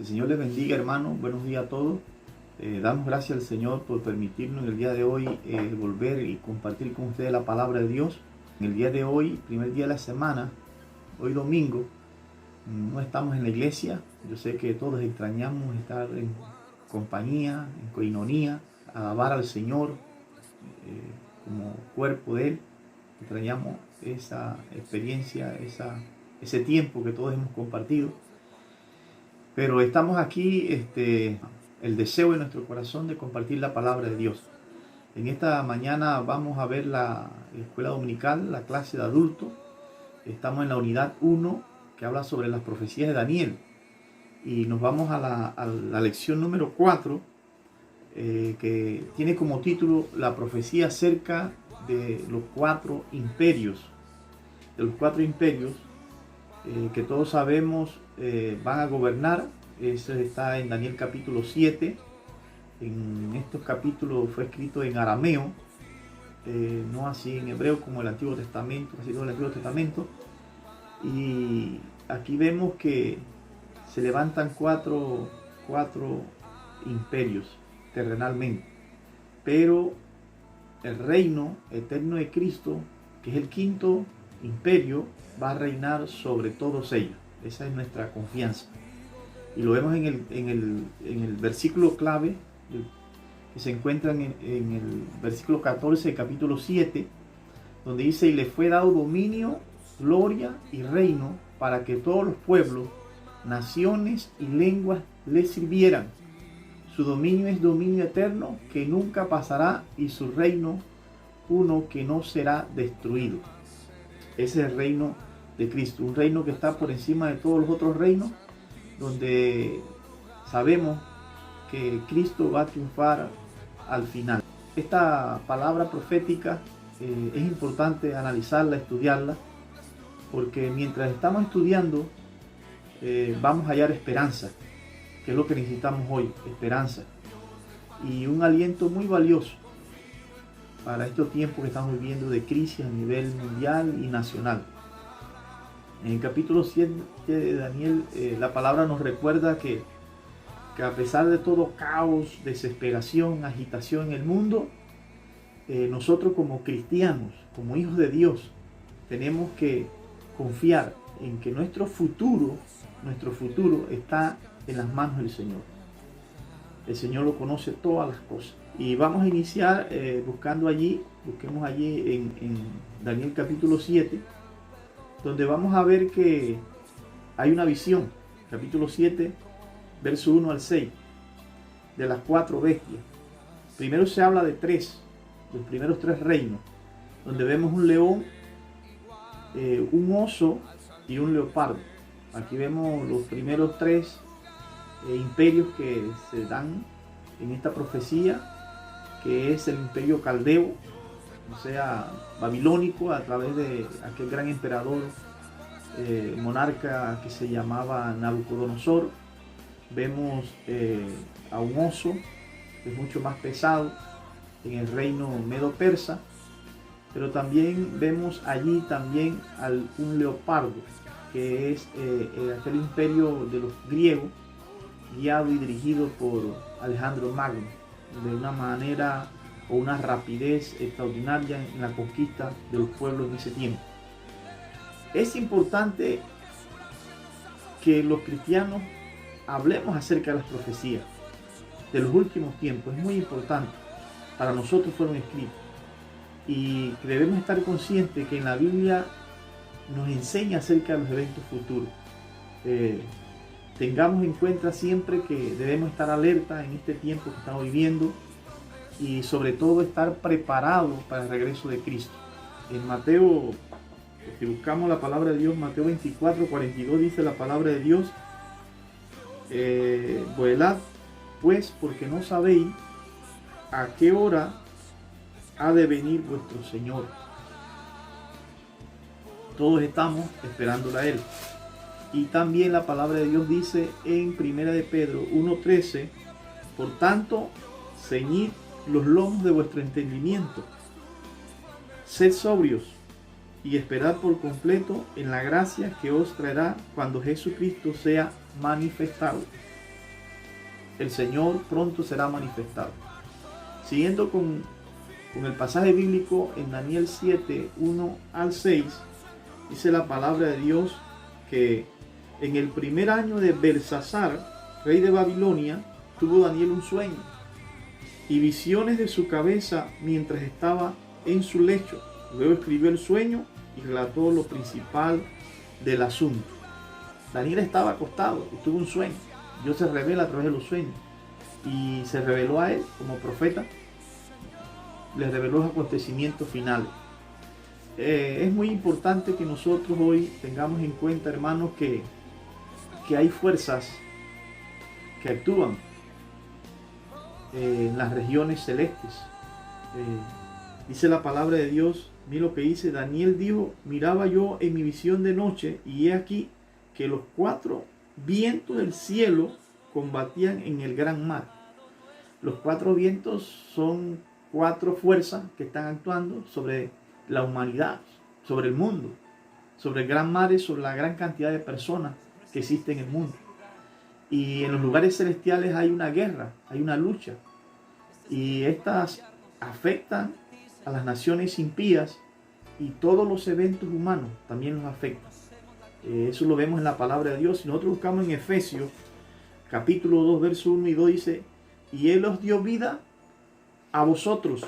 Que el Señor les bendiga, hermanos. Buenos días a todos. Damos gracias al Señor por permitirnos en el día de hoy volver y compartir con ustedes la palabra de Dios. En el día de hoy, primer día de la semana, hoy domingo, no estamos en la iglesia. Yo sé que todos extrañamos estar en compañía, en coinonía, alabar al Señor como cuerpo de Él. Extrañamos esa experiencia, ese tiempo que todos hemos compartido. Pero estamos aquí, el deseo de nuestro corazón de compartir la palabra de Dios. En esta mañana vamos a ver la escuela dominical, la clase de adultos. Estamos en la unidad 1 que habla sobre las profecías de Daniel. Y nos vamos a la lección número 4, que tiene como título la profecía acerca de los 4 imperios. De los 4 imperios que todos sabemos van a gobernar. Eso está en Daniel capítulo 7. En estos capítulos fue escrito en arameo, no así en hebreo como el Antiguo Testamento, casi todo el Antiguo Testamento. Y aquí vemos que se levantan cuatro imperios terrenalmente, pero el reino eterno de Cristo, que es el quinto imperio, va a reinar sobre todos ellos. Esa es nuestra confianza. Y lo vemos en el versículo clave que se encuentra en el versículo 14 del capítulo 7, donde dice: y le fue dado dominio, gloria y reino para que todos los pueblos, naciones y lenguas le sirvieran. Su dominio es dominio eterno que nunca pasará, y su reino uno que no será destruido. Ese es el reino de Cristo, un reino que está por encima de todos los otros reinos, donde sabemos que Cristo va a triunfar al final. Esta palabra profética es importante analizarla, estudiarla, porque mientras estamos estudiando vamos a hallar esperanza, que es lo que necesitamos hoy, esperanza, y un aliento muy valioso para estos tiempos que estamos viviendo de crisis a nivel mundial y nacional. En el capítulo 7 de Daniel, la palabra nos recuerda que a pesar de todo caos, desesperación, agitación en el mundo, nosotros como cristianos, como hijos de Dios, tenemos que confiar en que nuestro futuro está en las manos del Señor. El Señor lo conoce todas las cosas. Y vamos a iniciar busquemos allí en Daniel capítulo 7, donde vamos a ver que hay una visión, capítulo 7, verso 1 al 6, de las 4 bestias. Primero se habla de los primeros 3 reinos, donde vemos un león, un oso y un leopardo. Aquí vemos los primeros 3 imperios que se dan en esta profecía, que es el imperio caldeo, o sea, babilónico, a través de aquel gran emperador, monarca que se llamaba Nabucodonosor. Vemos a un oso, que es mucho más pesado, en el reino medo-persa, pero también vemos allí un leopardo, que es aquel imperio de los griegos, guiado y dirigido por Alejandro Magno, de una manera o una rapidez extraordinaria en la conquista de los pueblos en ese tiempo. Es importante que los cristianos hablemos acerca de las profecías de los últimos tiempos. Es muy importante. Para nosotros fueron escritos, y debemos estar conscientes que en la Biblia nos enseña acerca de los eventos futuros. Tengamos en cuenta siempre que debemos estar alerta en este tiempo que estamos viviendo, y sobre todo estar preparados para el regreso de Cristo. En Mateo, si buscamos la palabra de Dios, Mateo 24:42, dice la palabra de Dios: velad pues, porque no sabéis a qué hora ha de venir vuestro Señor. Todos estamos esperándola a Él. Y también la palabra de Dios dice en 1 de Pedro 1:13: por tanto, ceñid los lomos de vuestro entendimiento, sed sobrios y esperad por completo en la gracia que os traerá cuando Jesucristo sea manifestado. el Señor pronto será manifestado. Siguiendo con el pasaje bíblico en Daniel 7, 1 al 6, dice la palabra de Dios que en el primer año de Belsasar, rey de Babilonia, tuvo Daniel un sueño y visiones de su cabeza mientras estaba en su lecho. Luego escribió el sueño y relató lo principal del asunto. Daniel estaba acostado y tuvo un sueño. Dios se revela a través de los sueños y se reveló a él como profeta. Le reveló los acontecimientos finales. Es muy importante que nosotros hoy tengamos en cuenta, hermanos, que hay fuerzas que actúan en las regiones celestes. Dice la palabra de Dios, mira lo que dice: Daniel dijo, miraba yo en mi visión de noche, y he aquí que los 4 vientos del cielo combatían en el gran mar. Los 4 vientos son 4 fuerzas que están actuando sobre la humanidad, sobre el mundo, sobre el gran mar y sobre la gran cantidad de personas que existen en el mundo. Y en los lugares celestiales hay una guerra, hay una lucha, y estas afectan a las naciones impías, y todos los eventos humanos también los afectan. Eso lo vemos en la palabra de Dios. Si nosotros buscamos en Efesios capítulo 2 verso 1 y 2, dice: y Él os dio vida a vosotros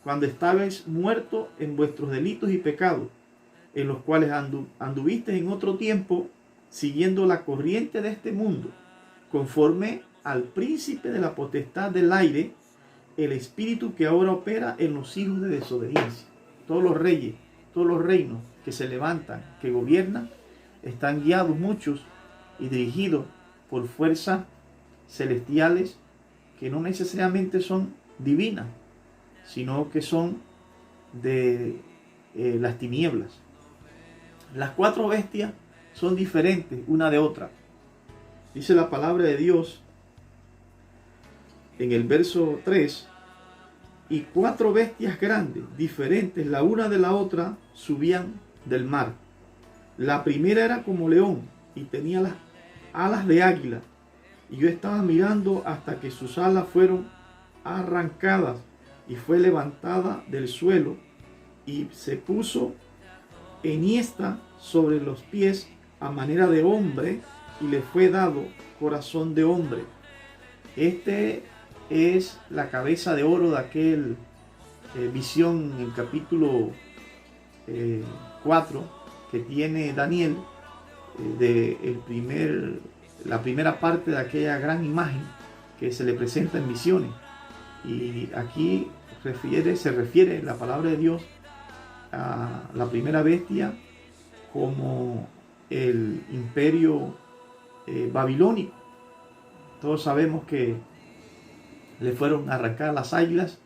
cuando estabais muertos en vuestros delitos y pecados, en los cuales anduvisteis en otro tiempo, siguiendo la corriente de este mundo, conforme al príncipe de la potestad del aire, el espíritu que ahora opera en los hijos de desobediencia. Todos los reyes, todos los reinos que se levantan, que gobiernan, están guiados muchos y dirigidos por fuerzas celestiales que no necesariamente son divinas, sino que son de las tinieblas. Las 4 bestias son diferentes una de otra. Dice la palabra de Dios en el verso 3: y 4 bestias grandes, diferentes la una de la otra, subían del mar. La primera era como león y tenía las alas de águila, y yo estaba mirando hasta que sus alas fueron arrancadas y fue levantada del suelo y se puso enhiesta sobre los pies a manera de hombre, y le fue dado corazón de hombre. Este es la cabeza de oro de aquel visión en el capítulo 4 que tiene Daniel, la primera parte de aquella gran imagen que se le presenta en visiones. Y aquí se refiere la palabra de Dios a la primera bestia como el imperio babilónico. Todos sabemos que le fueron arrancadas las águilas,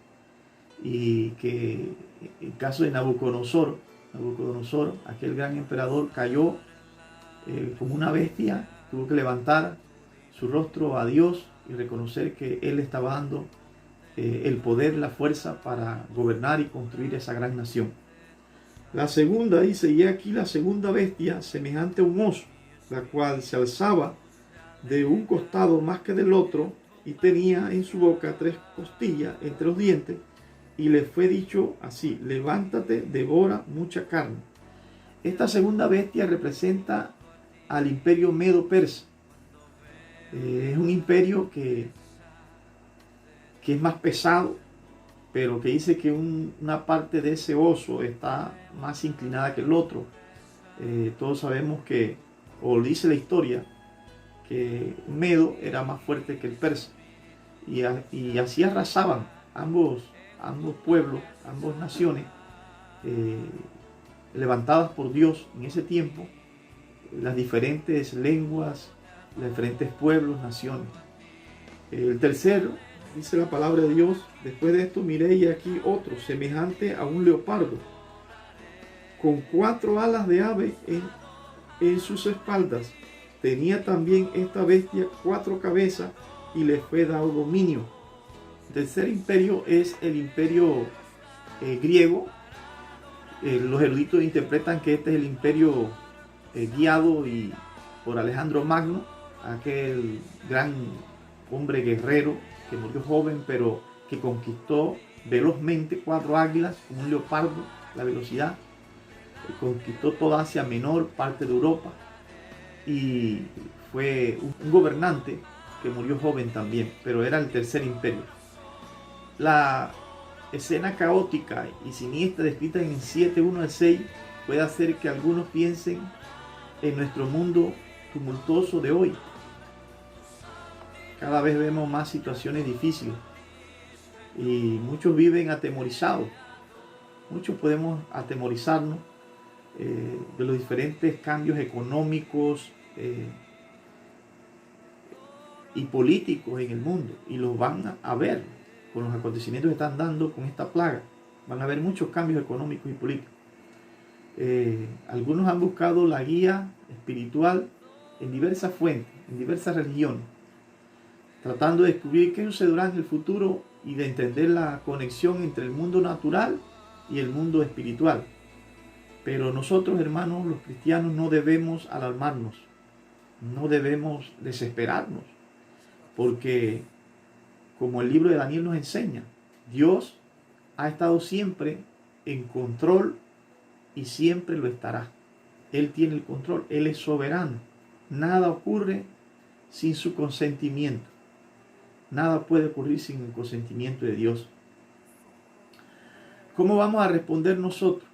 y que en caso de Nabucodonosor, aquel gran emperador, cayó como una bestia. Tuvo que levantar su rostro a Dios y reconocer que Él estaba dando el poder, la fuerza para gobernar y construir esa gran nación. La segunda dice: y aquí la segunda bestia, semejante a un oso, la cual se alzaba de un costado más que del otro, y tenía en su boca 3 costillas entre los dientes, y le fue dicho así: levántate, devora mucha carne. Esta segunda bestia representa al imperio medo-persa. Es un imperio que es más pesado, pero que dice que una parte de ese oso está más inclinada que el otro. Todos sabemos que, o dice la historia, que Medo era más fuerte que el persa, y así arrasaban ambos pueblos, ambas naciones, levantadas por Dios en ese tiempo, las diferentes lenguas, los diferentes pueblos, naciones. El tercero, dice la palabra de Dios: después de esto miré, y aquí otro, semejante a un leopardo, con 4 alas de ave en sus espaldas. Tenía también esta bestia 4 cabezas, y le fue dado dominio. El tercer imperio es el imperio griego. Los eruditos interpretan que este es el imperio guiado por Alejandro Magno, aquel gran hombre guerrero que murió joven, pero que conquistó velozmente 4 águilas, como un leopardo, la velocidad. Conquistó toda Asia Menor, parte de Europa, y fue un gobernante que murió joven también, pero era el tercer imperio. La escena caótica y siniestra descrita en 7:1 al 6 puede hacer que algunos piensen en nuestro mundo tumultuoso de hoy. Cada vez vemos más situaciones difíciles y muchos viven atemorizados. Muchos podemos atemorizarnos de los diferentes cambios económicos y políticos en el mundo, y los van a ver con los acontecimientos que están dando con esta plaga. Van a haber muchos cambios económicos y políticos. Algunos han buscado la guía espiritual en diversas fuentes, en diversas religiones, tratando de descubrir qué sucederá en el futuro y de entender la conexión entre el mundo natural y el mundo espiritual. Pero nosotros, hermanos, los cristianos, no debemos alarmarnos, no debemos desesperarnos, porque como el libro de Daniel nos enseña, Dios ha estado siempre en control y siempre lo estará. Él tiene el control, Él es soberano. Nada ocurre sin su consentimiento. Nada puede ocurrir sin el consentimiento de Dios. ¿Cómo vamos a responder nosotros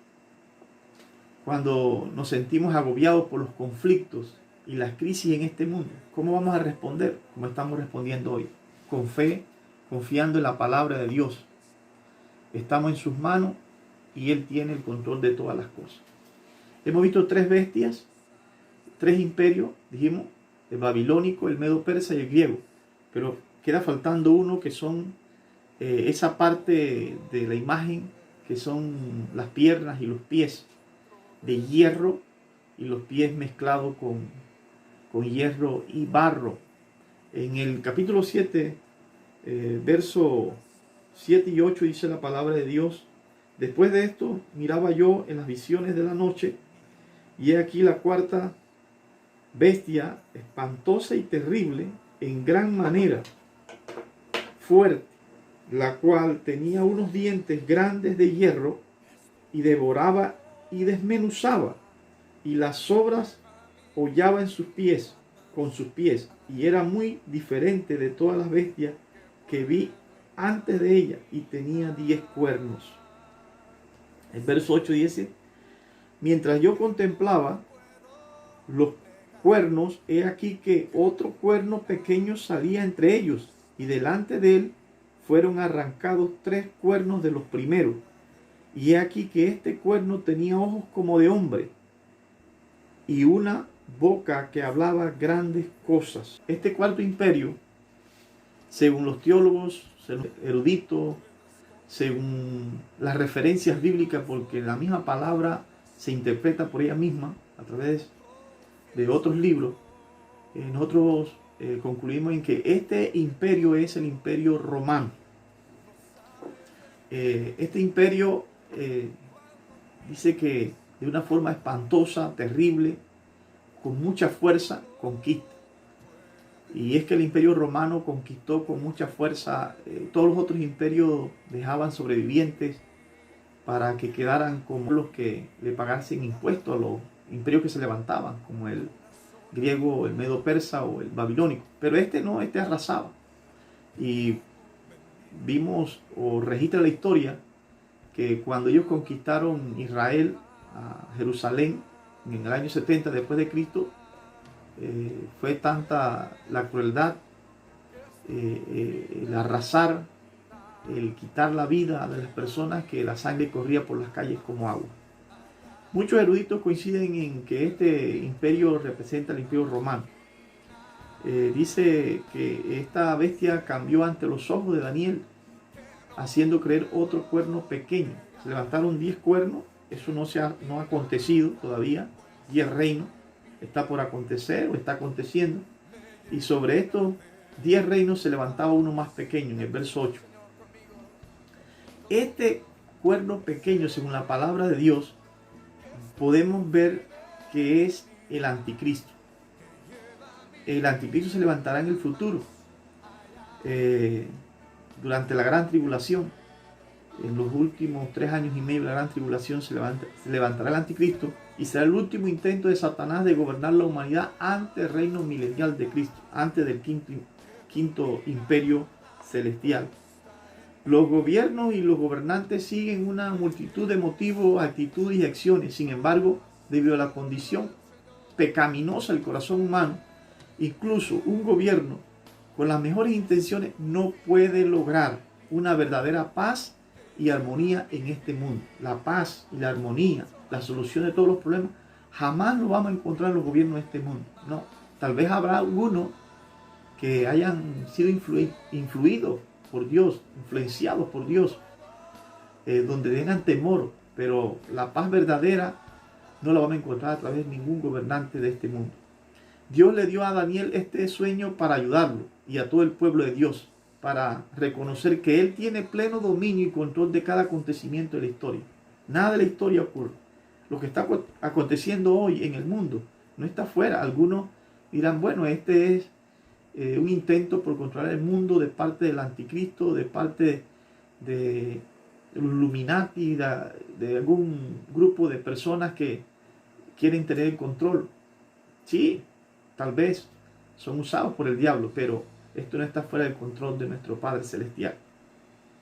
cuando nos sentimos agobiados por los conflictos y las crisis en este mundo? ¿Cómo vamos a responder como estamos respondiendo hoy? Con fe, confiando en la palabra de Dios. Estamos en sus manos y Él tiene el control de todas las cosas. Hemos visto 3 bestias, 3 imperios, dijimos, el babilónico, el medo-persa y el griego. Pero queda faltando uno, que son esa parte de la imagen que son las piernas y los pies de hierro, y los pies mezclados con hierro y barro. En el capítulo 7, verso 7 y 8 dice la palabra de Dios: después de esto miraba yo en las visiones de la noche, y he aquí la 4ª bestia, espantosa y terrible, en gran manera, fuerte, la cual tenía unos dientes grandes de hierro, y devoraba y desmenuzaba, y las sobras hollaba en sus pies, con sus pies, y era muy diferente de todas las bestias que vi antes de ella, y tenía 10 cuernos. El verso 8 dice: mientras yo contemplaba los cuernos, he aquí que otro cuerno pequeño salía entre ellos, y delante de él fueron arrancados 3 cuernos de los primeros. Y he aquí que este cuerno tenía ojos como de hombre, y una boca que hablaba grandes cosas. Este 4º imperio, según los teólogos, según los eruditos, según las referencias bíblicas, porque la misma palabra se interpreta por ella misma a través de otros libros, nosotros concluimos en que este imperio es el imperio romano. Este imperio dice que de una forma espantosa, terrible, con mucha fuerza, conquista. Y es que el imperio romano conquistó con mucha fuerza. Todos los otros imperios dejaban sobrevivientes para que quedaran como los que le pagasen impuestos a los imperios que se levantaban, como el griego, el medo-persa o el babilónico. Pero este no, este arrasaba. Y vimos, o registra la historia, que cuando ellos conquistaron Israel, a Jerusalén, en el año 70 después de Cristo, fue tanta la crueldad, el arrasar, el quitar la vida de las personas, que la sangre corría por las calles como agua. Muchos eruditos coinciden en que este imperio representa el imperio romano. Dice que esta bestia cambió ante los ojos de Daniel, haciendo creer otro cuerno pequeño. Se levantaron 10 cuernos, eso no ha acontecido todavía. 10 reinos, está por acontecer o está aconteciendo. Y sobre estos 10 reinos se levantaba uno más pequeño, en el verso 8. Este cuerno pequeño, según la palabra de Dios, podemos ver que es el anticristo. El anticristo se levantará en el futuro. durante la gran tribulación. En los últimos 3 años y medio de la gran tribulación se levantará el anticristo y será el último intento de Satanás de gobernar la humanidad ante el reino milenial de Cristo, antes del quinto imperio celestial. Los gobiernos y los gobernantes siguen una multitud de motivos, actitudes y acciones. Sin embargo, debido a la condición pecaminosa del corazón humano, incluso un gobierno con las mejores intenciones no puede lograr una verdadera paz y armonía en este mundo. La paz y la armonía, la solución de todos los problemas, jamás lo vamos a encontrar en los gobiernos de este mundo. No, tal vez habrá algunos que hayan sido influidos por Dios, influenciados por Dios, donde tengan temor, pero la paz verdadera no la vamos a encontrar a través de ningún gobernante de este mundo. Dios le dio a Daniel este sueño para ayudarlo y a todo el pueblo de Dios, para reconocer que Él tiene pleno dominio y control de cada acontecimiento de la historia. Nada de la historia ocurre. Lo que está aconteciendo hoy en el mundo no está fuera. Algunos dirán, bueno, este es un intento por controlar el mundo de parte del anticristo, de parte de los Illuminati, de algún grupo de personas que quieren tener el control. Sí, tal vez son usados por el diablo, pero esto no está fuera del control de nuestro Padre Celestial.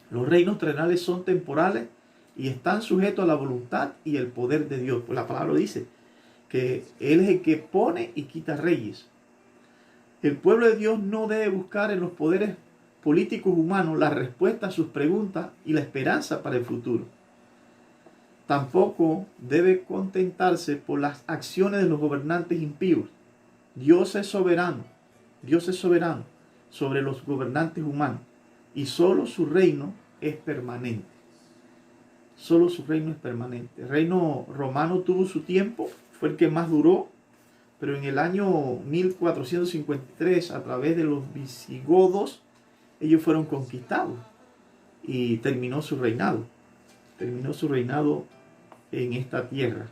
Los reinos terrenales son temporales y están sujetos a la voluntad y el poder de Dios. Pues la palabra dice que Él es el que pone y quita reyes. El pueblo de Dios no debe buscar en los poderes políticos humanos la respuesta a sus preguntas y la esperanza para el futuro. Tampoco debe contentarse por las acciones de los gobernantes impíos. Dios es soberano sobre los gobernantes humanos y solo su reino es permanente. Solo su reino es permanente. El reino romano tuvo su tiempo, fue el que más duró, pero en el año 1453, a través de los visigodos, ellos fueron conquistados y terminó su reinado. Terminó su reinado en esta tierra.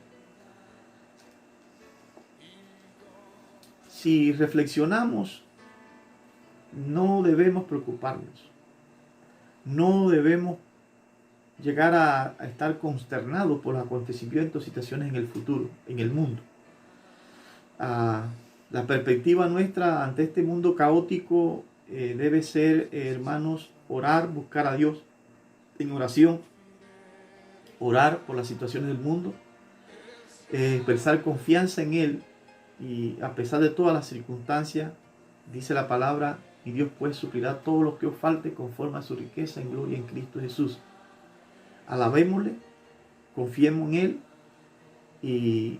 Si reflexionamos, no debemos preocuparnos. No debemos llegar a estar consternados por los acontecimientos, situaciones en el futuro, en el mundo. La perspectiva nuestra ante este mundo caótico debe ser, hermanos, orar, buscar a Dios en oración, orar por las situaciones del mundo, expresar confianza en Él, y a pesar de todas las circunstancias, dice la palabra, y Dios pues suplirá todo lo que os falte conforme a su riqueza en gloria en Cristo Jesús. Alabémosle, confiemos en Él y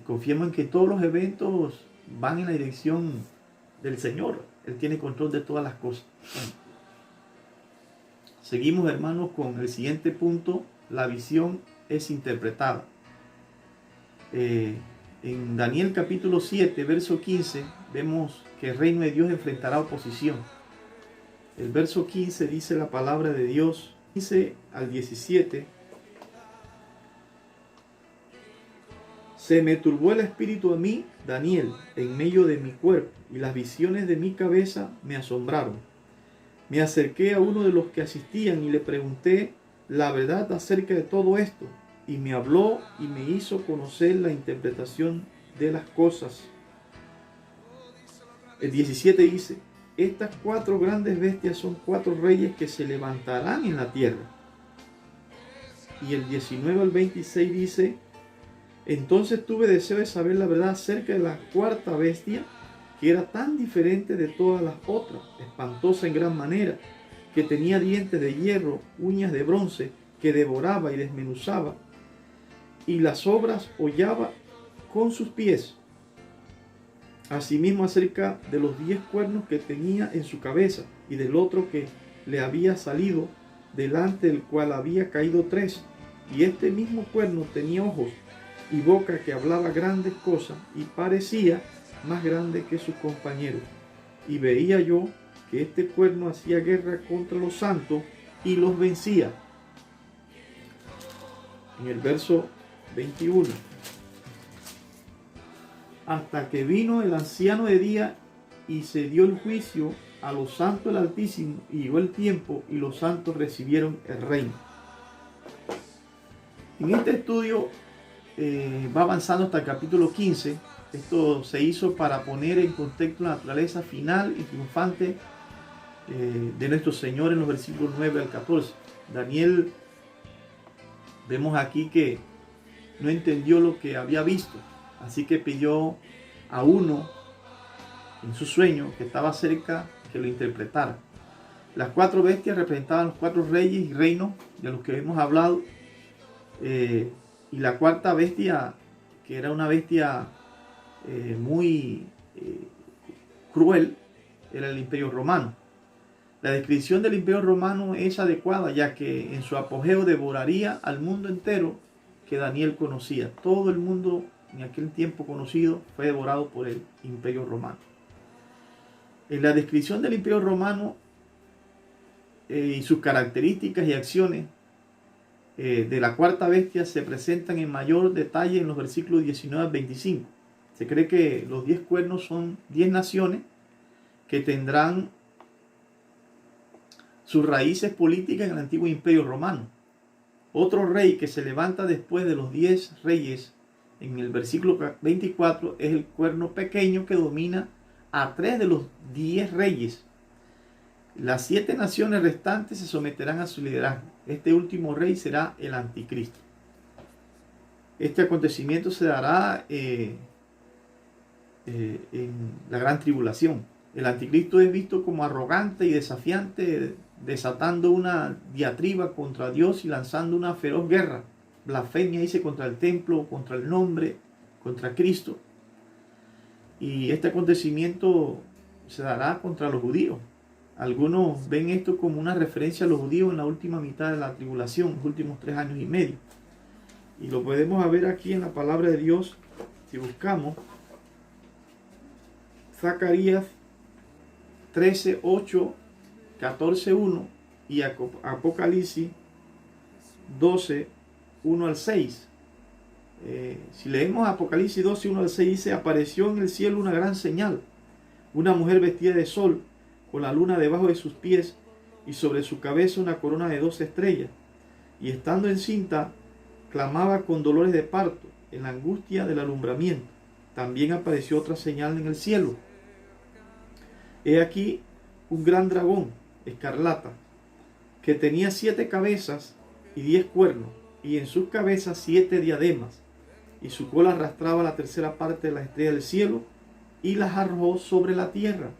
confiemos en que todos los eventos van en la dirección del Señor. Él tiene control de todas las cosas. Seguimos, hermanos, con el siguiente punto. La visión es interpretada. En Daniel capítulo 7, verso 15, vemos que el reino de Dios enfrentará oposición. El verso 15 dice la palabra de Dios, 15 al 17. Se me turbó el espíritu a mí, Daniel, en medio de mi cuerpo, y las visiones de mi cabeza me asombraron. Me acerqué a uno de los que asistían y le pregunté la verdad acerca de todo esto, y me habló y me hizo conocer la interpretación de las cosas. El 17 dice, estas 4 grandes bestias son 4 reyes que se levantarán en la tierra. Y el 19 al 26 dice, entonces tuve deseo de saber la verdad acerca de la 4ª bestia, que era tan diferente de todas las otras, espantosa en gran manera, que tenía dientes de hierro, uñas de bronce, que devoraba y desmenuzaba, y las obras hollaba con sus pies. Asimismo acerca de los 10 cuernos que tenía en su cabeza, y del otro que le había salido, delante del cual había caído 3, y este mismo cuerno tenía ojos y boca que hablaba grandes cosas, y parecía más grande que sus compañeros. Y veía yo que este cuerno hacía guerra contra los santos y los vencía. En el verso 21. Hasta que vino el anciano de día y se dio el juicio a los santos del Altísimo y llegó el tiempo y los santos recibieron el reino. En este estudio va avanzando hasta el capítulo 15. Esto se hizo para poner en contexto la naturaleza final y triunfante de nuestro Señor en los versículos 9 al 14. Daniel, vemos aquí que no entendió lo que había visto, así que pidió a uno en su sueño que estaba cerca que lo interpretara. Las 4 bestias representaban los 4 reyes y reinos de los que hemos hablado, y la cuarta bestia, que era una bestia muy cruel, era el Imperio Romano. La descripción del Imperio Romano es adecuada, ya que en su apogeo devoraría al mundo entero que Daniel conocía. Todo el mundo en aquel tiempo conocido fue devorado por el Imperio Romano. En la descripción del Imperio Romano y sus características y acciones de la cuarta bestia se presentan en mayor detalle en los versículos 19 al 25. Se cree que los 10 cuernos son 10 naciones que tendrán sus raíces políticas en el antiguo Imperio Romano. Otro rey que se levanta después de los 10 reyes en el versículo 24 es el cuerno pequeño que domina a 3 de los 10 reyes. Las 7 naciones restantes se someterán a su liderazgo. Este último rey será el anticristo. Este acontecimiento se dará en la gran tribulación. El anticristo es visto como arrogante y desafiante, desatando una diatriba contra Dios y lanzando una feroz guerra. Blasfemia, dice, contra el templo, contra el nombre, contra Cristo. Y este acontecimiento se dará contra los judíos. Algunos ven esto como una referencia a los judíos en la última mitad de la tribulación, los últimos 3 años y medio. Y lo podemos ver aquí en la palabra de Dios, si buscamos Zacarías 13, 8, 14, 1 y Apocalipsis 12, 1 al 6. Si leemos Apocalipsis 12, 1 al 6, dice: apareció en el cielo una gran señal, una mujer vestida de sol, con la luna debajo de sus pies, y sobre su cabeza una corona de 12 estrellas. Y estando encinta, clamaba con dolores de parto, en la angustia del alumbramiento. También apareció otra señal en el cielo. He aquí un gran dragón, escarlata, que tenía 7 cabezas y 10 cuernos, y en sus cabezas 7 diademas, y su cola arrastraba la tercera parte de las estrellas del cielo, y las arrojó sobre la tierra.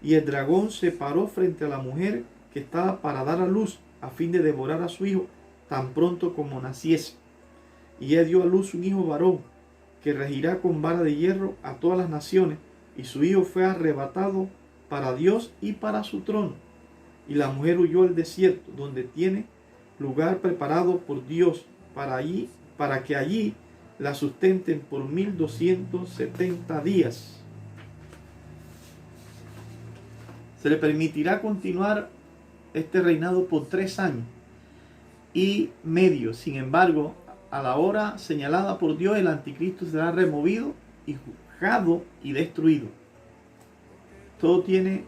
Y el dragón se paró frente a la mujer que estaba para dar a luz, a fin de devorar a su hijo tan pronto como naciese. Y ella dio a luz un hijo varón, que regirá con vara de hierro a todas las naciones, y su hijo fue arrebatado para Dios y para su trono. Y la mujer huyó al desierto, donde tiene lugar preparado por Dios para que allí la sustenten por 1270 días. Se le permitirá continuar este reinado por 3 años y medio. Sin embargo, a la hora señalada por Dios, el anticristo será removido y juzgado y destruido. Todo tiene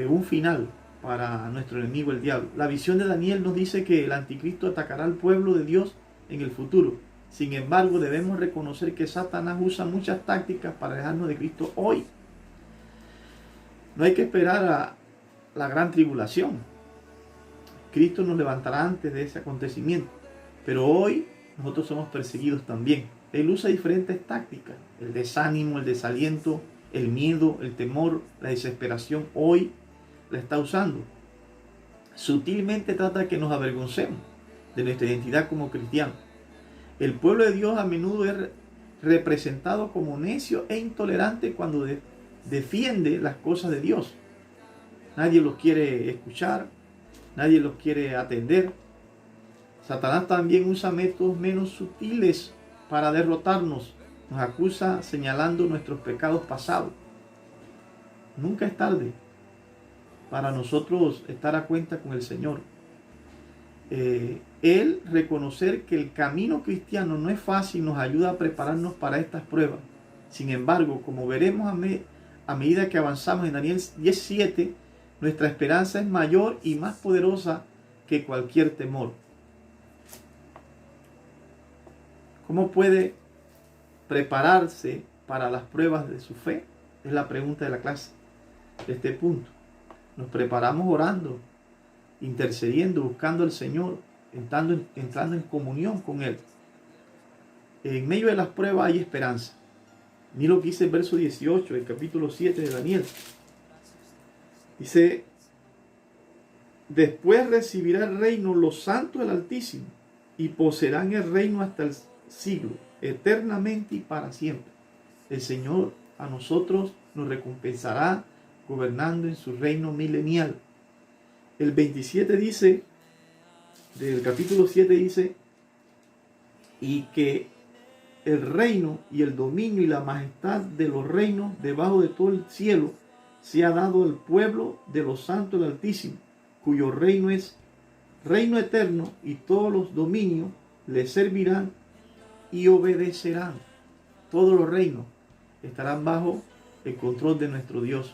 un final para nuestro enemigo, el diablo. La visión de Daniel nos dice que el anticristo atacará al pueblo de Dios en el futuro. Sin embargo, debemos reconocer que Satanás usa muchas tácticas para alejarnos de Cristo hoy. No hay que esperar a la gran tribulación. Cristo nos levantará antes de ese acontecimiento. Pero hoy nosotros somos perseguidos también. Él usa diferentes tácticas: el desánimo, el desaliento, el miedo, el temor, la desesperación. Hoy la está usando. Sutilmente trata de que nos avergoncemos de nuestra identidad como cristianos. El pueblo de Dios a menudo es representado como necio e intolerante cuando defiende las cosas de Dios. Nadie los quiere escuchar, nadie los quiere atender. Satanás también usa métodos menos sutiles para derrotarnos. Nos acusa señalando nuestros pecados pasados. Nunca es tarde para nosotros estar a cuenta con el Señor. Él reconocer que el camino cristiano no es fácil nos ayuda a prepararnos para estas pruebas. Sin embargo, como veremos a medida que avanzamos en Daniel 17, nuestra esperanza es mayor y más poderosa que cualquier temor. ¿Cómo puede prepararse para las pruebas de su fe? Es la pregunta de la clase, de este punto. Nos preparamos orando, intercediendo, buscando al Señor, entrando en comunión con Él. En medio de las pruebas hay esperanza. Ni lo que dice el verso 18 del capítulo 7 de Daniel. Dice: después recibirá el reino los santos del Altísimo, y poseerán el reino hasta el siglo, eternamente y para siempre. El Señor a nosotros nos recompensará gobernando en su reino milenial. El 27 dice, del capítulo 7 dice: y que el reino y el dominio y la majestad de los reinos debajo de todo el cielo se ha dado al pueblo de los santos del Altísimo, cuyo reino es reino eterno, y todos los dominios le servirán y obedecerán. Todos los reinos estarán bajo el control de nuestro Dios.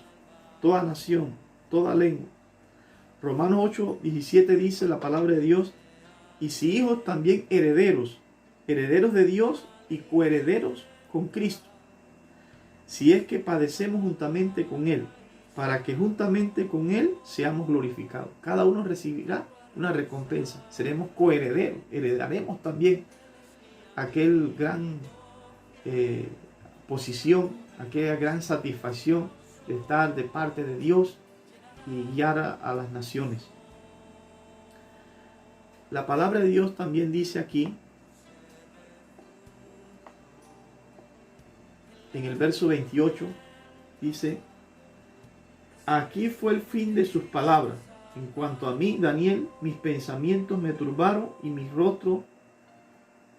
Toda nación, toda lengua. Romanos 8:17 dice la palabra de Dios: y si hijos, también herederos, herederos de Dios y coherederos con Cristo, si es que padecemos juntamente con Él, para que juntamente con Él seamos glorificados. Cada uno recibirá una recompensa. Seremos coherederos, heredaremos también aquel gran posición, aquella gran satisfacción de estar de parte de Dios y guiar a las naciones. La palabra de Dios también dice aquí, en el verso 28, dice: aquí fue el fin de sus palabras. En cuanto a mí, Daniel, mis pensamientos me turbaron y mi rostro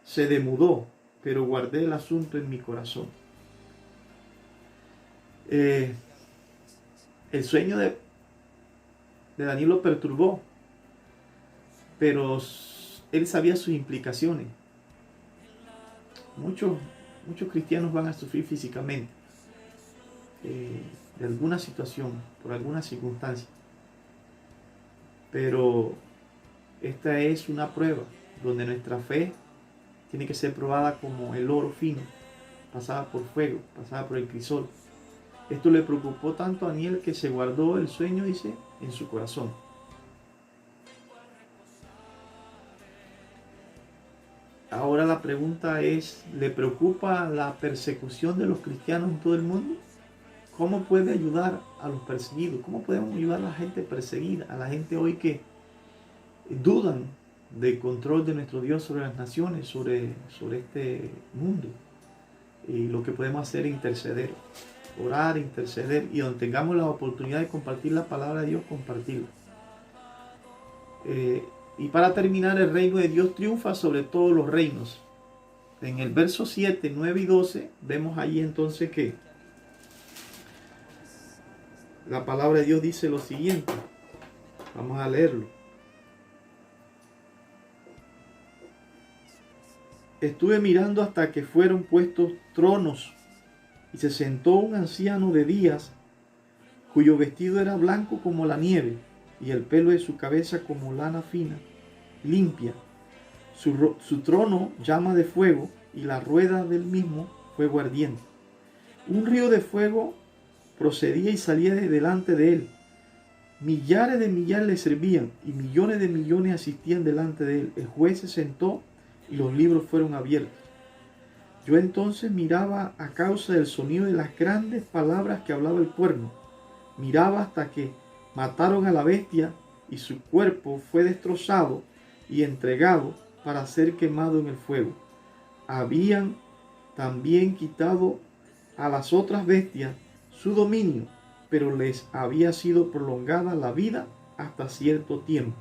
se demudó, pero guardé el asunto en mi corazón. El sueño de Daniel lo perturbó, pero él sabía sus implicaciones. Muchos cristianos van a sufrir físicamente de alguna situación, por alguna circunstancia. Pero esta es una prueba donde nuestra fe tiene que ser probada como el oro fino, pasada por fuego, pasada por el crisol. Esto le preocupó tanto a Daniel que se guardó el sueño, dice, en su corazón. Ahora la pregunta es, ¿le preocupa la persecución de los cristianos en todo el mundo? ¿Cómo puede ayudar a los perseguidos? ¿Cómo podemos ayudar a la gente perseguida? A la gente hoy que dudan del control de nuestro Dios sobre las naciones, sobre este mundo. Y lo que podemos hacer es interceder, orar, interceder, y donde tengamos la oportunidad de compartir la palabra de Dios, compartirla. Y para terminar, el reino de Dios triunfa sobre todos los reinos. En el verso 7, 9 y 12 vemos ahí entonces que la palabra de Dios dice lo siguiente. Vamos a leerlo. Estuve mirando hasta que fueron puestos tronos, y se sentó un anciano de días, cuyo vestido era blanco como la nieve, y el pelo de su cabeza como lana fina, limpia. Su trono llama de fuego, y la rueda del mismo fuego ardiente. Un río de fuego procedía y salía de delante de él. Millares de millares le servían, y millones de millones asistían delante de él. El juez se sentó, y los libros fueron abiertos. Yo entonces miraba a causa del sonido de las grandes palabras que hablaba el cuerno. Miraba hasta que mataron a la bestia, y su cuerpo fue destrozado y entregado para ser quemado en el fuego. Habían también quitado a las otras bestias su dominio, pero les había sido prolongada la vida hasta cierto tiempo.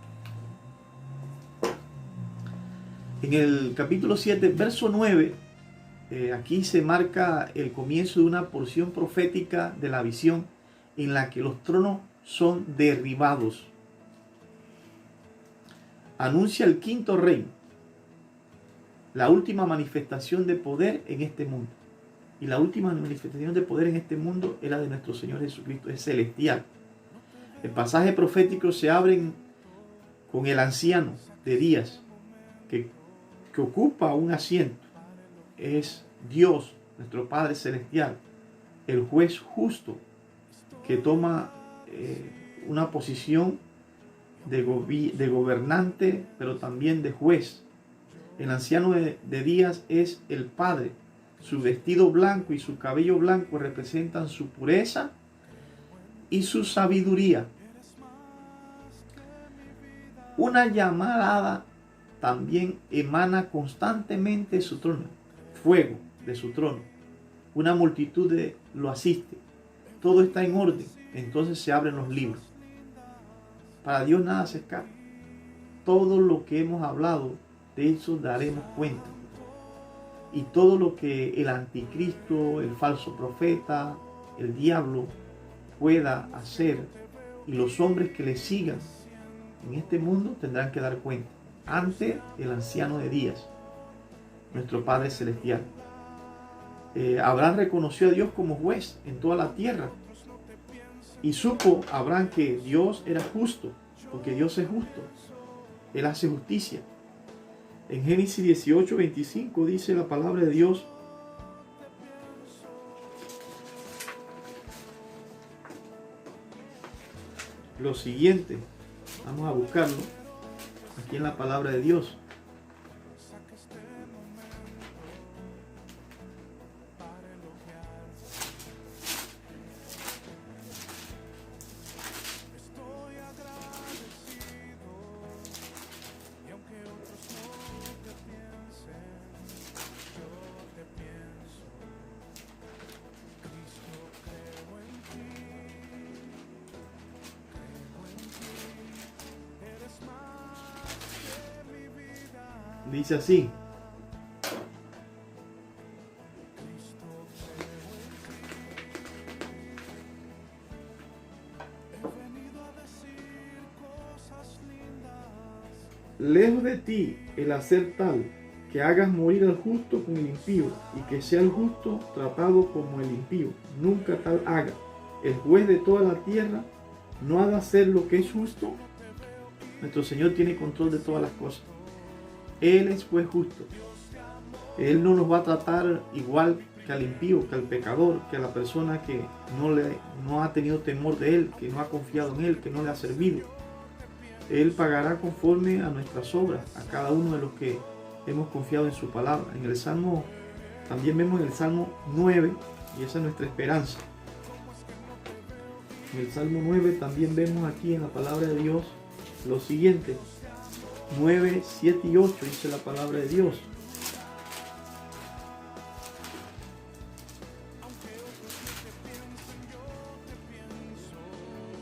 En el capítulo 7, verso 9, aquí se marca el comienzo de una porción profética de la visión en la que los tronos son derribados. Anuncia el quinto reino, la última manifestación de poder en este mundo. Y la última manifestación de poder en este mundo es la de nuestro Señor Jesucristo, es celestial. El pasaje profético se abre con el anciano de días que ocupa un asiento. Es Dios, nuestro Padre Celestial, el juez justo que toma una posición de gobernante, pero también de juez. El anciano de días es el Padre. Su vestido blanco y su cabello blanco representan su pureza y su sabiduría. Una llamarada también emana constantemente de su trono, fuego de su trono. Una multitud lo asiste. Todo está en orden. Entonces se abren los libros. Para Dios nada se escapa. Todo lo que hemos hablado, de eso daremos cuenta. Y todo lo que el anticristo, el falso profeta, el diablo pueda hacer y los hombres que le sigan en este mundo tendrán que dar cuenta ante el anciano de días, nuestro Padre Celestial. Abraham reconoció a Dios como juez en toda la tierra y supo Abraham que Dios era justo, porque Dios es justo. Él hace justicia. En Génesis 18:25 dice la palabra de Dios: lo siguiente. Vamos a buscarlo aquí en la palabra de Dios. Dice así: lejos de ti el hacer tal que hagas morir al justo con el impío, y que sea el justo tratado como el impío. Nunca tal haga. El juez de toda la tierra no ha de hacer lo que es justo. Nuestro Señor tiene control de todas las cosas. Él es juez justo. Él no nos va a tratar igual que al impío, que al pecador, que a la persona que no ha tenido temor de Él, que no ha confiado en Él, que no le ha servido. Él pagará conforme a nuestras obras, a cada uno de los que hemos confiado en su palabra. En el Salmo, también vemos en el Salmo 9, y esa es nuestra esperanza. En el Salmo 9 también vemos aquí en la palabra de Dios lo siguiente: 9, 7 y 8 dice la palabra de Dios.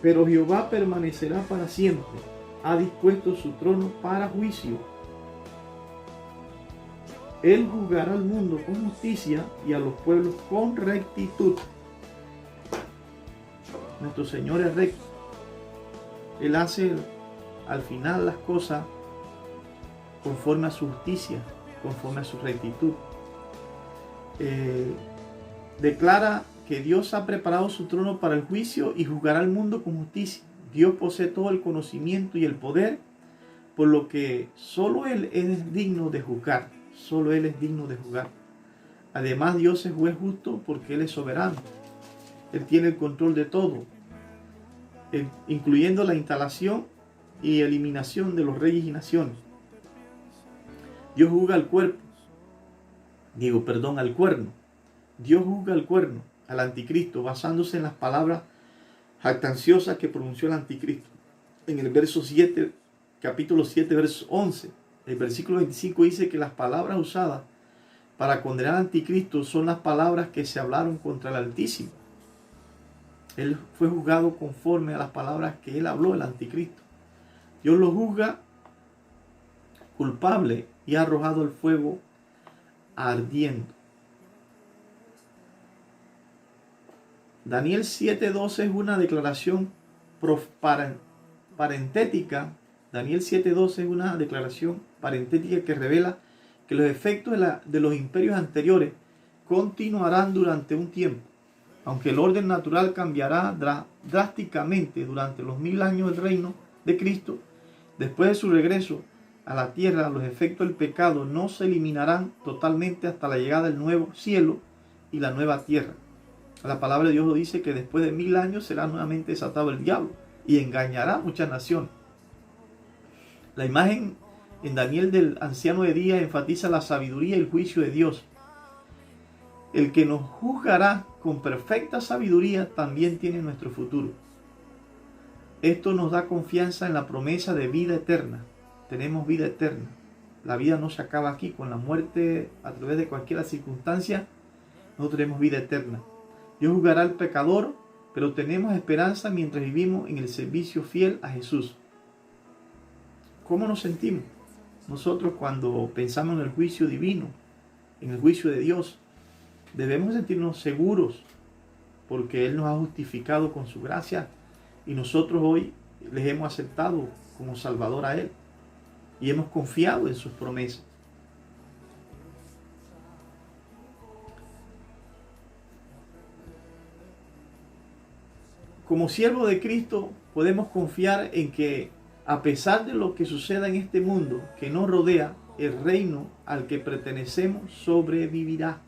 Pero Jehová permanecerá para siempre, ha dispuesto su trono para juicio. Él juzgará al mundo con justicia y a los pueblos con rectitud. Nuestro Señor es recto. Él hace al final las cosas conforme a su justicia, conforme a su rectitud. Declara que Dios ha preparado su trono para el juicio y juzgará al mundo con justicia. Dios posee todo el conocimiento y el poder, por lo que solo Él es digno de juzgar. Solo Él es digno de juzgar. Además, Dios es juez justo porque Él es soberano. Él tiene el control de todo, incluyendo la instalación y eliminación de los reyes y naciones. Dios juzga al cuerno. Dios juzga al cuerno, al anticristo, basándose en las palabras jactanciosas que pronunció el anticristo. En el verso 7, capítulo 7, verso 11, el versículo 25 dice que las palabras usadas para condenar al anticristo son las palabras que se hablaron contra el Altísimo. Él fue juzgado conforme a las palabras que él habló, el anticristo. Dios lo juzga culpable y ha arrojado al fuego ardiendo. Daniel 7:12 es una declaración parentética. Daniel 7:12 es una declaración parentética que revela que los efectos de los imperios anteriores continuarán durante un tiempo. Aunque el orden natural cambiará drásticamente durante los 1000 años del reino de Cristo, después de su regreso a la tierra, los efectos del pecado no se eliminarán totalmente hasta la llegada del nuevo cielo y la nueva tierra. La palabra de Dios lo dice que después de 1000 años será nuevamente desatado el diablo y engañará a muchas naciones. La imagen en Daniel del anciano de día enfatiza la sabiduría y el juicio de Dios. El que nos juzgará con perfecta sabiduría también tiene nuestro futuro. Esto nos da confianza en la promesa de vida eterna. Tenemos vida eterna. La vida no se acaba aquí. Con la muerte, a través de cualquier circunstancia, nosotros tenemos vida eterna. Dios juzgará al pecador, pero tenemos esperanza mientras vivimos en el servicio fiel a Jesús. ¿Cómo nos sentimos nosotros cuando pensamos en el juicio divino, en el juicio de Dios? Debemos sentirnos seguros porque Él nos ha justificado con su gracia y nosotros hoy les hemos aceptado como Salvador a Él y hemos confiado en sus promesas. Como siervo de Cristo podemos confiar en que a pesar de lo que suceda en este mundo que nos rodea, el reino al que pertenecemos sobrevivirá.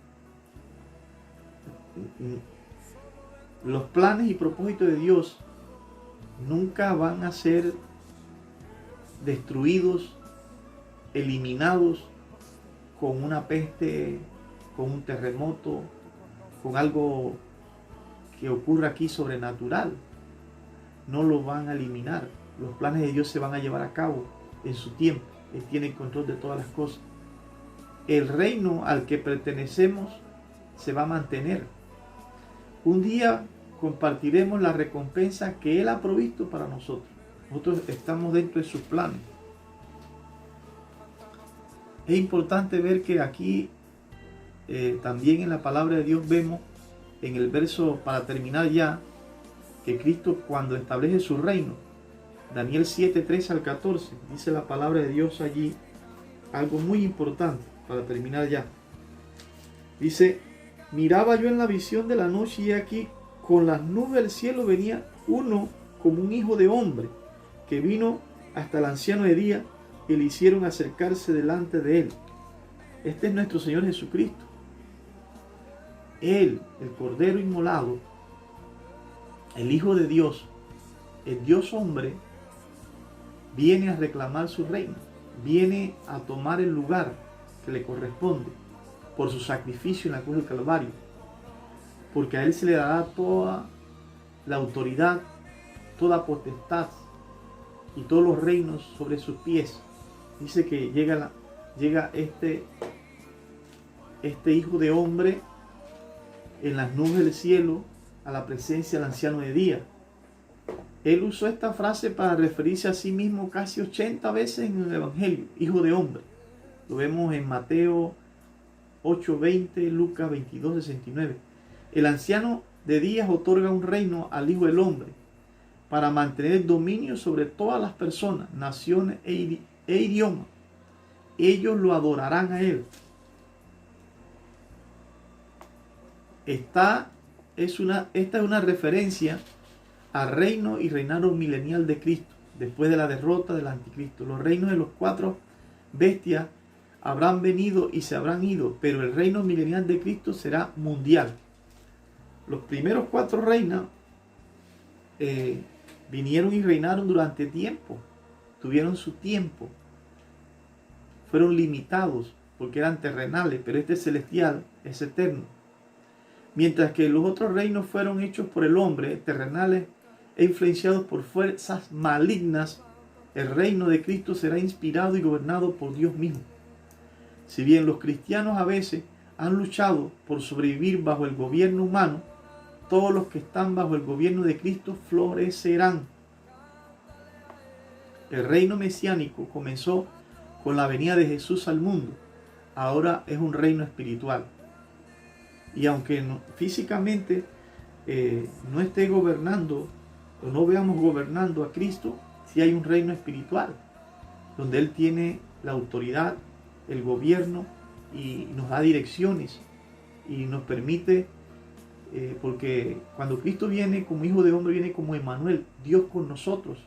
Los planes y propósitos de Dios nunca van a ser destruidos, eliminados con una peste, con un terremoto, con algo que ocurra aquí sobrenatural. No lo van a eliminar. Los planes de Dios se van a llevar a cabo en su tiempo. Él tiene el control de todas las cosas. El reino al que pertenecemos se va a mantener. Un día compartiremos la recompensa que Él ha provisto para nosotros. Nosotros estamos dentro de sus planes. Es importante ver que aquí también en la palabra de Dios vemos en el verso, para terminar ya, que Cristo cuando establece su reino, Daniel 7, 13 al 14, dice la palabra de Dios allí algo muy importante para terminar ya. Dice: miraba yo en la visión de la noche y aquí con las nubes del cielo venía uno como un hijo de hombre, que vino hasta el anciano de día y le hicieron acercarse delante de él. Este es nuestro Señor Jesucristo. Él, el Cordero inmolado, el Hijo de Dios, el Dios hombre, viene a reclamar su reino, viene a tomar el lugar que le corresponde por su sacrificio en la cruz del Calvario, porque a Él se le dará toda la autoridad, toda potestad y todos los reinos sobre sus pies. Dice que llega este Hijo de Hombre en las nubes del cielo a la presencia del anciano de día. Él usó esta frase para referirse a sí mismo casi 80 veces en el Evangelio, Hijo de Hombre. Lo vemos en Mateo 8:20, Lucas 22:69. El anciano de días otorga un reino al Hijo del Hombre para mantener el dominio sobre todas las personas, naciones e idiomas. Ellos lo adorarán a Él. Esta es una referencia al reino y reinado milenial de Cristo, después de la derrota del anticristo. Los reinos de los 4 bestias habrán venido y se habrán ido, pero el reino milenial de Cristo será mundial. Los primeros 4 reinos vinieron y reinaron durante tiempo, tuvieron su tiempo, fueron limitados porque eran terrenales, pero este celestial es eterno. Mientras que los otros reinos fueron hechos por el hombre, terrenales e influenciados por fuerzas malignas, el reino de Cristo será inspirado y gobernado por Dios mismo. Si bien los cristianos a veces han luchado por sobrevivir bajo el gobierno humano, todos los que están bajo el gobierno de Cristo florecerán. El reino mesiánico comenzó con la venida de Jesús al mundo. Ahora es un reino espiritual. Y aunque físicamente no esté gobernando o no veamos gobernando a Cristo, sí hay un reino espiritual donde Él tiene la autoridad, el gobierno y nos da direcciones y nos permite, porque cuando Cristo viene como Hijo de Hombre, viene como Emmanuel, Dios con nosotros,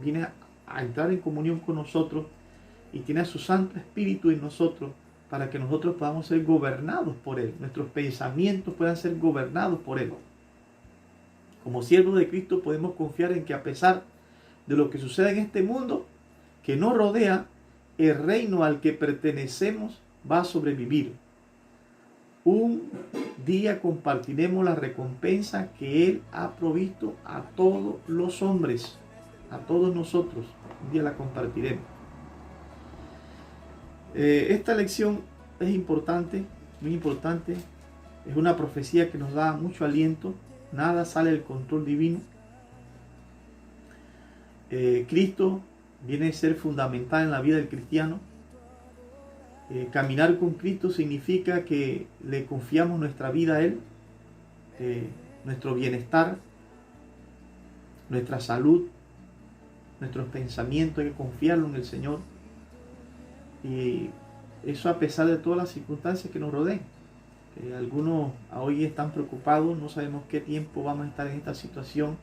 viene a entrar en comunión con nosotros y tiene a su Santo Espíritu en nosotros para que nosotros podamos ser gobernados por Él, nuestros pensamientos puedan ser gobernados por Él. Como siervos de Cristo podemos confiar en que a pesar de lo que sucede en este mundo que nos rodea, el reino al que pertenecemos va a sobrevivir. Un día compartiremos la recompensa que Él ha provisto a todos los hombres, a todos nosotros. Un día la compartiremos. Esta lección es importante, muy importante. Es una profecía que nos da mucho aliento. Nada sale del control divino. Cristo viene a ser fundamental en la vida del cristiano. Caminar con Cristo significa que le confiamos nuestra vida a Él, nuestro bienestar, nuestra salud, nuestros pensamientos, hay que confiarlo en el Señor. Y eso a pesar de todas las circunstancias que nos rodean. Algunos hoy están preocupados, no sabemos qué tiempo vamos a estar en esta situación,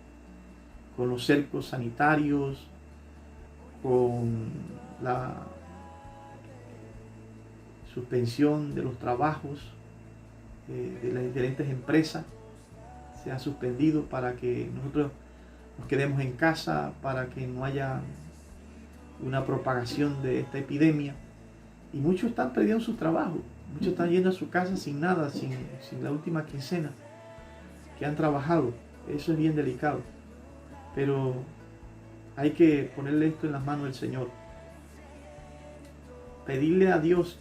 con los cercos sanitarios, con la suspensión de los trabajos de las diferentes empresas. Se ha suspendido para que nosotros nos quedemos en casa, para que no haya una propagación de esta epidemia. Y muchos están perdiendo sus trabajos, muchos están yendo a su casa sin nada, sin la última quincena que han trabajado. Eso es bien delicado, pero hay que ponerle esto en las manos del Señor, pedirle a Dios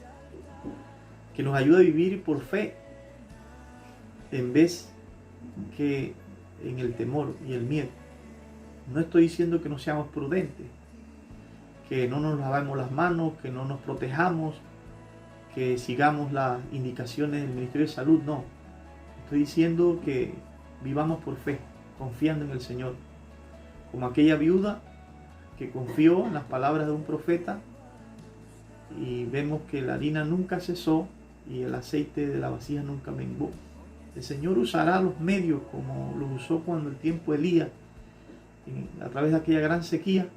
que nos ayude a vivir por fe en vez que en el temor y el miedo. No estoy diciendo que no seamos prudentes, que no nos lavemos las manos, que no nos protejamos, que sigamos las indicaciones del Ministerio de Salud, no. Estoy diciendo que vivamos por fe, confiando en el Señor. Como aquella viuda que confió en las palabras de un profeta y vemos que la harina nunca cesó y el aceite de la vasija nunca menguó. El Señor usará los medios como los usó cuando el tiempo de Elías, a través de aquella gran sequía,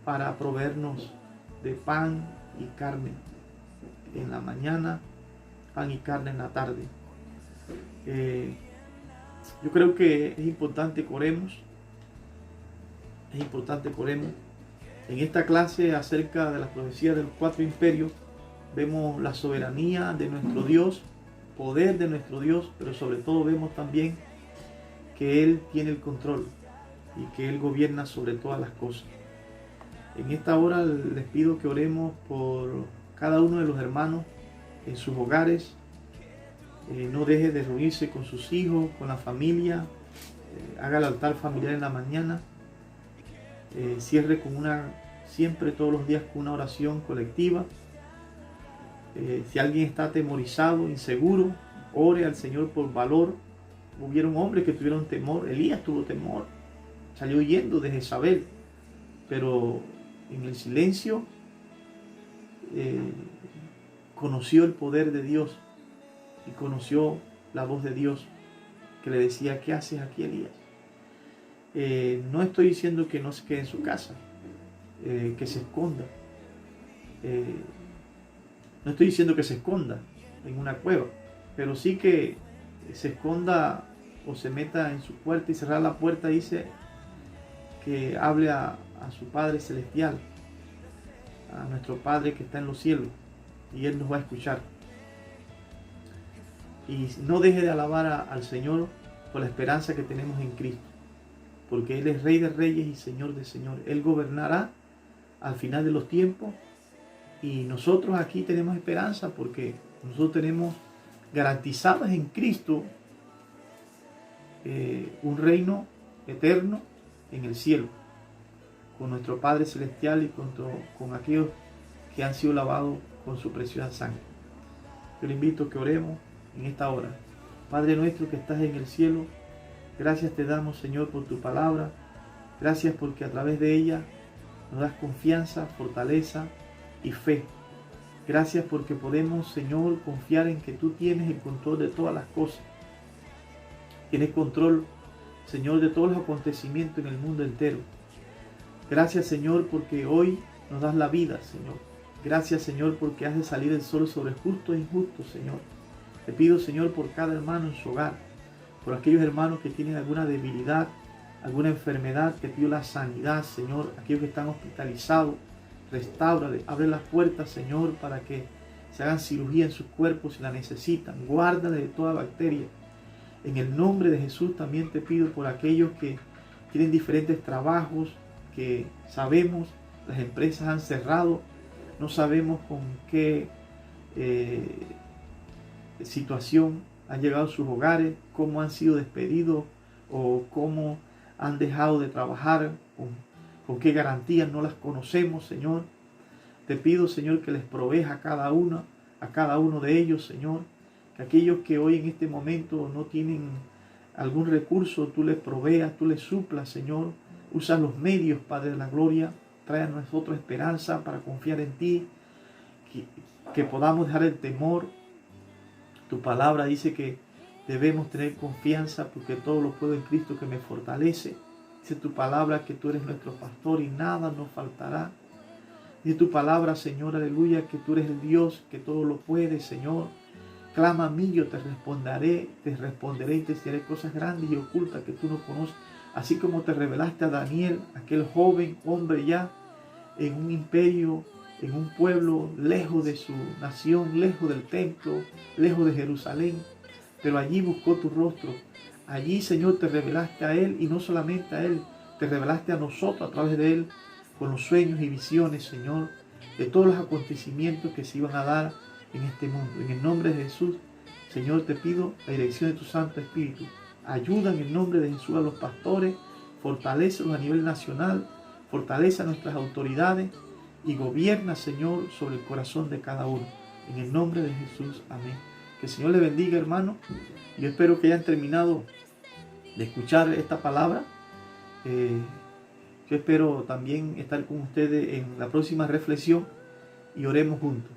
para proveernos de pan y carne en la mañana, pan y carne en la tarde. Yo creo que es importante que oremos. Es importante que oremos. En esta clase acerca de las profecías de los 4 imperios, vemos la soberanía de nuestro Dios, poder de nuestro Dios, pero sobre todo vemos también que Él tiene el control y que Él gobierna sobre todas las cosas. En esta hora les pido que oremos por cada uno de los hermanos en sus hogares. No deje de reunirse con sus hijos, con la familia. Haga el altar familiar en la mañana. Cierre siempre todos los días con una oración colectiva. Si alguien está atemorizado, inseguro, ore al Señor por valor. Hubieron hombres que tuvieron temor. Elías tuvo temor. Salió huyendo de Jezabel. Pero en el silencio conoció el poder de Dios y conoció la voz de Dios que le decía: ¿qué haces aquí, Elías? No estoy diciendo que no se quede en su casa, que se esconda. No estoy diciendo que se esconda en una cueva, pero sí que se esconda o se meta en su puerta y cerrar la puerta. Dice que hable a su Padre Celestial, a nuestro Padre que está en los cielos, y Él nos va a escuchar. Y no deje de alabar al Señor por la esperanza que tenemos en Cristo, porque Él es Rey de Reyes y Señor de Señores. Él gobernará al final de los tiempos, y nosotros aquí tenemos esperanza porque nosotros tenemos garantizadas en Cristo un reino eterno en el cielo, con nuestro Padre Celestial y con aquellos que han sido lavados con su preciosa sangre. Yo le invito a que oremos en esta hora. Padre nuestro que estás en el cielo, gracias te damos, Señor, por tu palabra. Gracias porque a través de ella nos das confianza, fortaleza y fe. Gracias porque podemos, Señor, confiar en que tú tienes el control de todas las cosas. Tienes control, Señor, de todos los acontecimientos en el mundo entero. Gracias, Señor, porque hoy nos das la vida, Señor. Gracias, Señor, porque haces salir el sol sobre justos e injustos, Señor. Te pido, Señor, por cada hermano en su hogar, por aquellos hermanos que tienen alguna debilidad, alguna enfermedad. Te pido la sanidad, Señor. Aquellos que están hospitalizados, restáurale, abre las puertas, Señor, para que se hagan cirugía en sus cuerpos si la necesitan. Guárdale de toda bacteria. En el nombre de Jesús también te pido por aquellos que tienen diferentes trabajos, que sabemos las empresas han cerrado, no sabemos con qué situación han llegado a sus hogares, cómo han sido despedidos o cómo han dejado de trabajar, con qué garantías no las conocemos, Señor. Te pido, Señor, que les proveas a cada uno de ellos, Señor, que aquellos que hoy en este momento no tienen algún recurso, tú les proveas, tú les suplas, Señor. Usa los medios, Padre de la Gloria. Trae a nosotros esperanza para confiar en ti, que podamos dejar el temor. Tu palabra dice que debemos tener confianza porque todo lo puedo en Cristo que me fortalece. Dice tu palabra que tú eres nuestro pastor y nada nos faltará. Dice tu palabra, Señor, aleluya, que tú eres el Dios que todo lo puede, Señor. Clama a mí, yo te responderé y te diré cosas grandes y ocultas que tú no conoces. Así como te revelaste a Daniel, aquel joven hombre ya en un imperio, en un pueblo lejos de su nación, lejos del templo, lejos de Jerusalén. Pero allí buscó tu rostro. Allí, Señor, te revelaste a él y no solamente a él, te revelaste a nosotros a través de él con los sueños y visiones, Señor, de todos los acontecimientos que se iban a dar en este mundo. En el nombre de Jesús, Señor, te pido la dirección de tu Santo Espíritu. Ayuda en el nombre de Jesús a los pastores, fortalécelos a nivel nacional, fortalece a nuestras autoridades y gobierna, Señor, sobre el corazón de cada uno. En el nombre de Jesús, amén. Que el Señor le bendiga, hermano. Yo espero que hayan terminado de escuchar esta palabra. Yo espero también estar con ustedes en la próxima reflexión y oremos juntos.